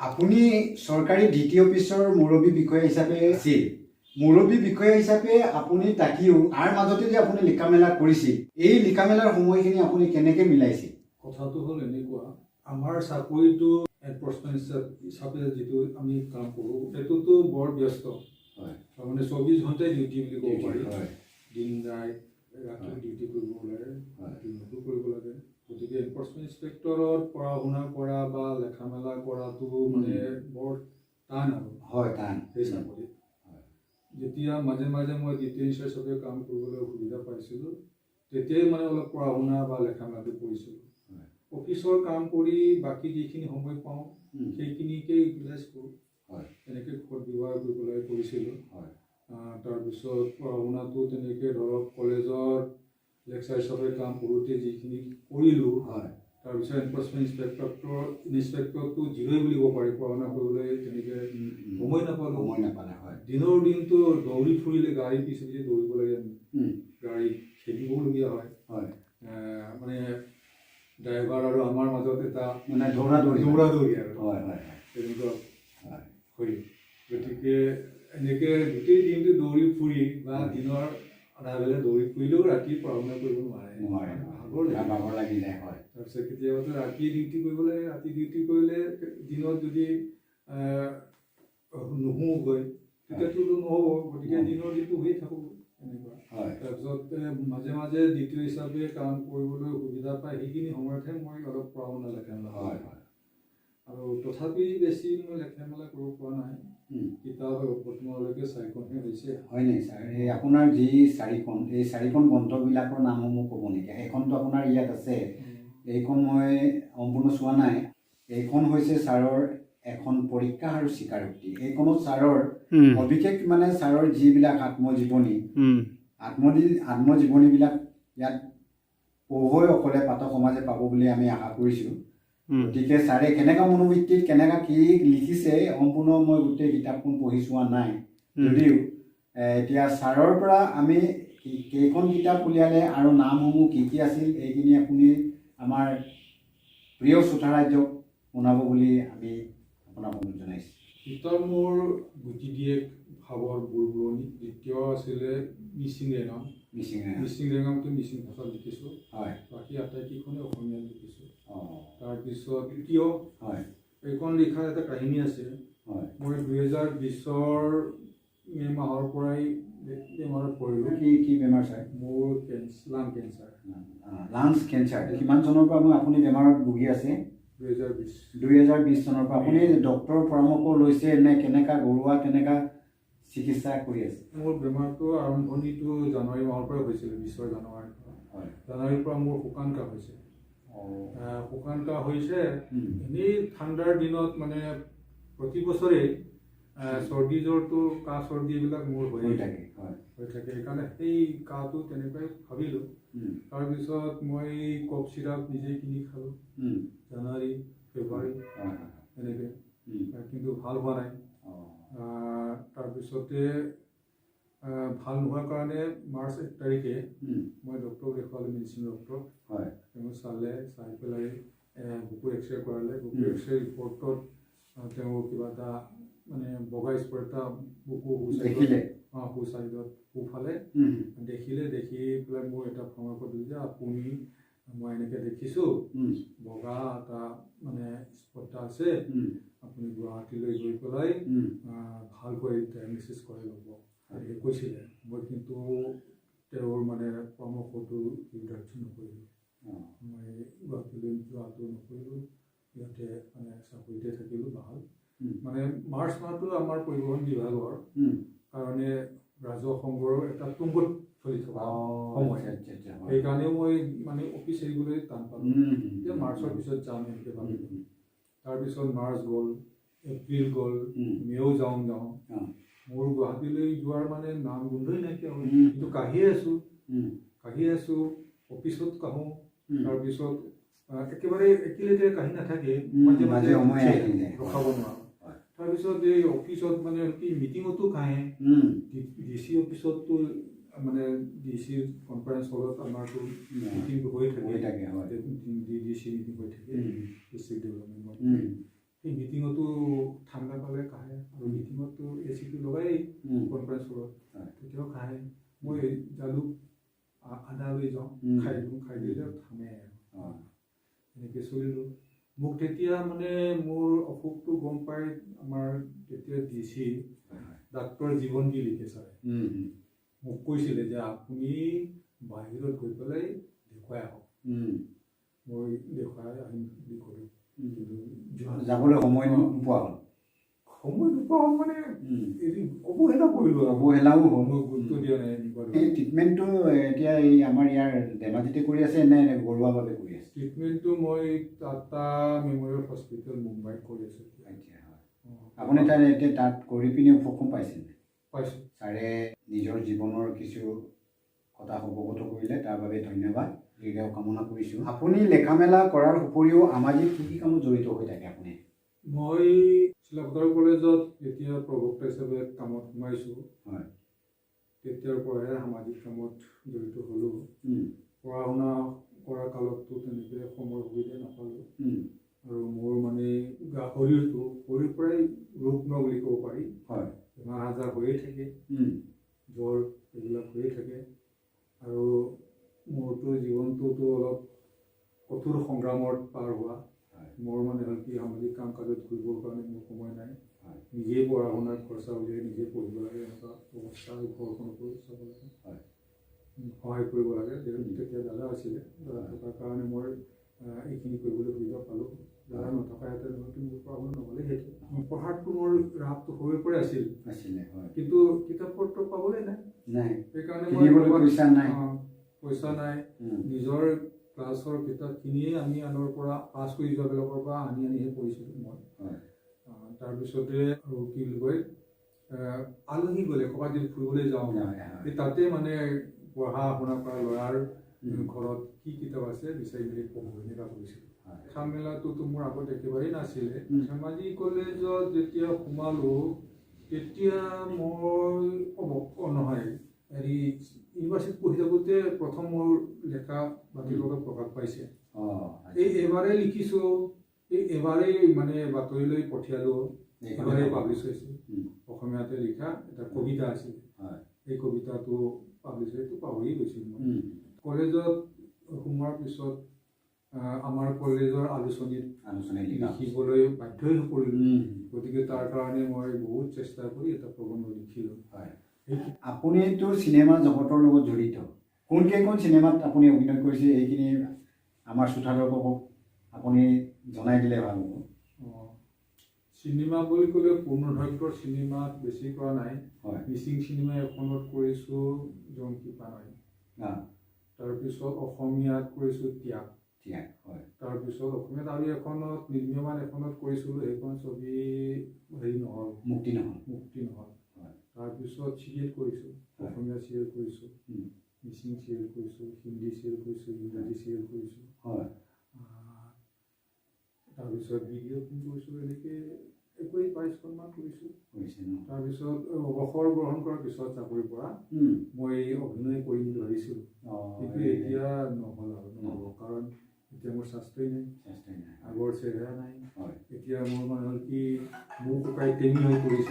আপুনি চৰকাৰী DT অফিচৰ মুৰব্বী বিষয়া হিচাপে আছিল। মুৰব্বী বিষয়া হিচাপে আপুনি থাকিও তাৰ মাজতে যে আপুনি লিখা মেলা কৰিছিল, এই লিখা মেলাৰ সময়খিনি আপুনি কেনেকৈ মিলাইছিল? কথাটো হ'ল এনেকুৱা, আমাৰ চাকৰিটো এনফৰ্চমেণ্ট হিচাপে যিটো আমি কাম কৰোঁ সেইটোতো বৰ ব্যস্ত। তাৰমানে 24 ঘণ্টাই ডিউটি বুলি ক'ব পাৰি। দিন ৰাত ৰাতি ডিউটি কৰিব লাগে, দিনতো কৰিব লাগে। গতিকে এনফৰ্চমেণ্ট ইনস্পেক্টৰত পঢ়া শুনা কৰা বা লেখা মেলা কৰাটো মানে বৰ টান আৰু টান সেই চাকৰিত। যেতিয়া মাজে মাজে মই DT হিচাপে কাম কৰিবলৈ সুবিধা পাইছিলোঁ, তেতিয়াই মানে অলপ পঢ়া শুনা বা লেখা মেলাটো কৰিছিলোঁ। অফিচৰ কাম কৰি বাকী যিখিনি সময় পাওঁ সেইখিনিকে ইউটিলাইজ কৰোঁ। তেনেকৈ ঘৰত ব্যৱহাৰ কৰিবলৈ কৰিছিলোঁ। তাৰপিছত পঢ়া শুনাটো তেনেকৈ ধৰক কলেজৰ লেকচাৰ হিচাপে কাম কৰোঁতে যিখিনি কৰিলোঁ, তাৰপিছত এনফৰ্চমেণ্ট ইনস্পেক্টৰটো জিৰ'ই বুলিব পাৰি, পঢ়া শুনা কৰিবলৈ তেনেকৈ সময় নাপালোঁ। দিনৰ দিনটো দৌৰি ফুৰিলে গাড়ী পিছে পিছে দৌৰিব লাগে, গাড়ী খেলিবলগীয়া হয়। মানে ড্ৰাইভাৰ আৰু আমাৰ মাজত এটা মানে দৌৰা দৌৰি আৰু তেনেকুৱা হয়। গতিকে এনেকৈ গোটেই দিনটো দৌৰি ফুৰি বা দিনৰ আধা বেলা দৌৰি ফুৰিলেও ৰাতি পঢ়া শুনা কৰিব নোৱাৰে, ভাগৰ লাগি যায়। তাৰপিছত কেতিয়াবাতো ৰাতি ডিউটি কৰিব লাগে, ৰাতি ডিউটি কৰিলে দিনত যদি নুশুগৈ তেতিয়াতো নহ'ব। গতিকে দিনৰ দিনটো শুই থাকোঁ এনেকুৱা। তাৰপিছত মাজে মাজে DT হিচাপে কাম কৰিবলৈ সুবিধা পাই সেইখিনি সময়তহে মই অলপ পঢ়া শুনা লেখা মেলা আৰু তথাপি বেছি মই লেখা মেলা কৰিব পৰা নাই। কিতাপ বৰ্তমানলৈকে 4খনহে হৈছে। হয় নেকি ছাৰ? এই আপোনাৰ যি 4খন, এই 4খন গ্ৰন্থবিলাকৰ নামসমূহ ক'ব নেকি? এইখনতো আপোনাৰ ইয়াত আছে, এইখন মই সম্পূৰ্ণ চোৱা নাই। এইখন হৈছে ছাৰৰ এখন পৰীক্ষা আৰু স্বীকাৰোক্তি। এইখনত ছাৰৰ অভিষেক মানে ছাৰৰ যিবিলাক আত্মজীৱনীবিলাক ইয়াত পঢ়ুৱৈ অকলে পাঠক সমাজে পাব বুলি আমি আশা কৰিছোঁ। গতিকে ছাৰে কেনেকুৱা মনোবৃত্তিত কেনেকুৱা কি লিখিছে সম্পূৰ্ণ মই গোটেই কিতাপখন পঢ়ি চোৱা নাই যদিও এতিয়া ছাৰৰ পৰা আমি কেইখন কিতাপ উলিয়ালে আৰু নামসমূহ কি কি আছিল এইখিনি আপুনি আমাৰ প্ৰিয় শ্ৰোতা ৰাইজক শুনাব বুলি আমি আপোনাক অনুৰোধ জনাইছোঁ। কিতাপ মোৰ গুটি দিয়ে ভাৱৰ বুৰবুৰণি, দ্বিতীয় আছিলে মিচিং ৰেঙাম। মিচিং ৰেঙামটো মিচিং ভাষাত লিখিছোঁ। বাকী আটাইকেইখনে অসমীয়াত লিখিছোঁ। তাৰপিছত তৃতীয় এইখন লিখাৰ এটা কাহিনী আছে। মই 2020 মে মাহৰ পৰাই বেমাৰত পৰিলোঁ। কি বেমাৰ ছাৰ? মোৰ লাং কেঞ্চাৰ। Lungs cancer. কিমান চনৰ পৰা আপুনি বেমাৰত ভুগি আছে? 2020 চনৰ পৰা। আপুনি ডক্তৰৰ পৰামৰ্শ লৈছে নে কেনেকুৱা ঘৰুৱা কেনেকুৱা চিকিৎসা কৰি আছে? মোৰ বেমাৰটো আৰম্ভণিটো জানুৱাৰী মাহৰ পৰা হৈছিলে, 20 জানুৱাৰীৰ পৰা। জানুৱাৰীৰ পৰা মোৰ শুকান কাহ হৈছে। শুকান কাহ হৈছে এনেই ঠাণ্ডাৰ দিনত মানে প্ৰতি বছৰেই চৰ্দি জ্বৰটো কাহ চৰ্দি এইবিলাক মোৰ হৈ থাকে। সেইকাৰণে সেই কাহটো তেনেকুৱাই ভাবিলোঁ। তাৰপিছত মই কফ চিৰাপ নিজে কিনি খালোঁ জানুৱাৰী ফেব্ৰুৱাৰী এনেকৈ, কিন্তু ভাল হোৱা নাই। তাৰপিছতে ভাল নোহোৱাৰ কাৰণে মাৰ্চ 1 তাৰিখে মই ডক্টৰক দেখুৱালোঁ, মেডিচিন ডক্টৰক। তেওঁ চালে, চাই পেলাই বুকুৰ এক্সৰে কৰালে। বুকুৰ এক্সৰে ৰিপৰ্টত তেওঁ কিবা এটা মানে বগা স্পট এটা বুকুৰ সু চাইডত সোঁফালে দেখিলে। দেখি পেলাই মোৰ এটা পৰামৰ্শ দিলে যে আপুনি, মই এনেকৈ দেখিছোঁ বগা এটা মানে স্পট এটা আছে, আপুনি গুৱাহাটীলৈ গৈ পেলাই ভালকৈ ডায়েগনচিছ কৰি ল'ব এনেকৈ কৈছিলে। মই কিন্তু তেওঁৰ মানে পৰামৰ্শটো নিৰ্ধাৰিত নকৰিলোঁ। মই গুৱাহাটীলৈ যোৱাটো নকৰিলোঁ, ইয়াতে মানে চাকৰিতে থাকিলোঁ বাহাল। মানে মাৰ্চ মাহটো আমাৰ পৰিবহণ বিভাগৰ কাৰণে ৰাজহ সংগ্ৰহৰ এটা তুংগত চলি থকা সময়। সেইকাৰণেও মই মানে অফিচ এৰিবলৈ টান পালোঁ যে মাৰ্চৰ পিছত যাম এনেকৈ ভাবিলোঁ। তাৰপিছত মাৰ্চ গ'ল, এপ্ৰিল গ'ল, মেও যাওঁ। মোৰ গুৱাহাটীলৈ যোৱাৰ মানে নাম গোন্ধই নাইকিয়া হ'ল। কিন্তু কাঢ়ি আছোঁ, অফিচত কাঢ়োঁ। তাৰপিছত একেবাৰে একেলেঠাৰিয়ে কাঢ়ি নাথাকে, মাজে মাজে ৰখাব নোৱাৰোঁ। তাৰপিছত এই অফিচত মানে কি মিটিঙতো কাঢ়ে, DC অফিচততো মানে DC কনফাৰেন্স হলত আমাৰতো মিটিংটো হৈ থাকে, DC মিটিং হৈ থাকে ডিষ্ট্ৰিক্ট ডেভেলপমেণ্টত। সেই মিটিঙতো এইটো লগাই কনফাৰেঞ্চ হলত তেতিয়াও খায় মই জালুক আদা লৈ যাওঁ খাই দিওঁ খাই দিলে থামে এনেকৈ চলিলোঁ মোক তেতিয়া মানে মোৰ অসুখটো গম পাই আমাৰ তেতিয়া DC ডাক্তৰ জীৱনজী লিখে ছাৰে মোক কৈছিলে যে আপুনি বাহিৰত গৈ পেলাই দেখুৱাই আহক মই দেখুৱাই আহিম বুলি ক'লোঁ যাবলৈ সময় নোপোৱা হ'ল সময় নোপোৱা হ'ল মানে অৱহেলা কৰিলোঁ অৱহেলাও হ'ল মই গুৰুত্ব দিয়া নাই এনেকুৱা এই ট্ৰিটমেণ্টটো এতিয়া এই আমাৰ ইয়াৰ ধেমাজিতে কৰি আছে নে ঘৰুৱাভাৱে কৰি আছে ট্ৰিটমেণ্টটো মই টাটা মেমৰিয়েল হস্পিটেল মুম্বাইত কৰি আছোঁ আপুনি এতিয়া তাত কৰি পিনে উপশম পাইছে পাইছোঁ ছাৰে নিজৰ জীৱনৰ কিছু কথা অৱগত কৰিলে তাৰ বাবে ধন্যবাদ দীৰ্ঘায়ু কামনা কৰিছোঁ আপুনি লেখা মেলা কৰাৰ উপৰিও সামাজিক কি কামত জড়িত হৈ থাকে আপুনি মই চিলাপথাৰ কলেজত যেতিয়া প্ৰবক্তা হিচাপে কামত সোমাইছোঁ হয় তেতিয়াৰ পৰাই সামাজিক কামত জড়িত হ'লোঁ পঢ়া শুনা কৰা কালততো তেনেকৈ সময় সুবিধা নাপালোঁ আৰু মোৰ মানে শৰীৰটো সৰুৰ পৰাই ৰোগ ন বুলি ক'ব পাৰি হয় বেমাৰ আজাৰ হৈয়ে থাকে জ্বৰ এইবিলাক হৈয়ে থাকে আৰু মোৰতো জীৱনটোতো অলপ কঠোৰ সংগ্ৰামত পাৰ হোৱা মোৰ মানে হ'ল কি সামাজিক কাম কাজত ঘূৰিবৰ কাৰণে মোৰ সময় নাই নিজেই পঢ়া শুনাৰ খৰচা উলিয়াই নিজে পঢ়িব লাগে এনেকুৱা অৱস্থা ঘৰখনকো চাব লাগে সহায় কৰিব লাগে তেতিয়া দাদা আছিলে দাদা থকাৰ কাৰণে মই এইখিনি কৰিবলৈ সুবিধা পালোঁ দাদা নথকাহেঁতেন হয়তো মোৰ পঢ়া শুনা নহ'লেহেঁতেন পঢ়াটো মোৰ ৰাপটো সৰুৰে পৰাই আছিলে কিন্তু কিতাপ পত্ৰ পাবলৈ নাই সেইকাৰণে পইচা নাই নিজৰ ক্লাছৰ কিতাপ কিনিয়ে আমি আনৰ পৰা পাছ কৰি যোৱাবিলাকৰ পৰা আনিহে পঢ়িছিলোঁ মই তাৰপিছতে আৰু কি বুলি কয় আলহী গ'লে ক'ৰবাত যদি ফুৰিবলৈ যাওঁ তাতে মানে পঢ়া শুনা কৰা ল'ৰাৰ ঘৰত কি কিতাপ আছে বিচাৰি মেলি পঢ়োঁ এনেকুৱা কৰিছিলোঁ লেখা মেলাটোতো মোৰ আগত একেবাৰেই নাছিলে ধেমাজি কলেজত যেতিয়া সোমালোঁ তেতিয়া মই নহয় হেৰি ইউনিভাৰ্চিটিত পঢ়ি থাকোঁতে প্ৰথম মোৰ লেখা বাতৰিকাকত প্ৰকাশ পাইছে এবাৰেই লিখিছোঁ এবাৰেই মানে বাতৰিলৈ পঠিয়ালোঁ এবাৰেই পাব্লিছ হৈছে অসমীয়াতে লিখা এটা কবিতা আছিল এই কবিতাটো পাব্লিছ হৈটো পাহৰি গৈছিলোঁ মই কলেজত সোমোৱাৰ পিছত আমাৰ কলেজৰ আলোচনীত লিখিবলৈ বাধ্য হৈ পৰিলোঁ গতিকে তাৰ কাৰণে মই বহুত চেষ্টা কৰি এটা প্ৰবন্ধ লিখিলোঁ আপুনিতো চিনেমা জগতৰ লগত জড়িত কোনকেইখন চিনেমাত আপুনি অভিনয় কৰিছে এইখিনি আমাৰ শ্ৰোতাদৰ্শকক আপুনি জনাই দিলে ভাল হ'ব চিনেমা বুলি ক'লে পূৰ্ণদৈৰ্ঘ্যৰ চিনেমাত বেছি কৰা নাই মিচিং চিনেমা এখনত কৰিছোঁ জংকী পানৈ তাৰপিছত অসমীয়াত কৰিছোঁ ত্যাগ তাৰপিছত অসমীয়াত আৰু এখনত নিৰ্মীয়মান এখনত কৰিছিলোঁ সেইখন ছবি হেৰি নহ'ল মুক্তি নহ'ল তাৰপিছত চিৰিয়েল কৰিছোঁ অসমীয়া চিৰিয়েল কৰিছোঁ মিচিং চিৰিয়েল কৰিছোঁ হিন্দী চিৰিয়েল কৰিছোঁ ইংৰাজী চিৰিয়েল কৰিছোঁ তাৰপিছত ভিডিঅ' ফিল্ম কৰিছোঁ এনেকৈ 22-22খনমান কৰিছোঁ তাৰপিছত অৱসৰ গ্ৰহণ কৰাৰ পিছত চাকৰিৰ পৰা মই অভিনয় কৰিম বুলি ভাবিছিলোঁ কিন্তু এতিয়া নহ'ল আৰু নহ'ব কাৰণ এতিয়া মোৰ স্বাস্থ্যই নাই আগৰ চেহেৰা নাই এতিয়া মোৰ মানে হ'ল কি মোৰ ককাই টেঙি হৈ পৰিছে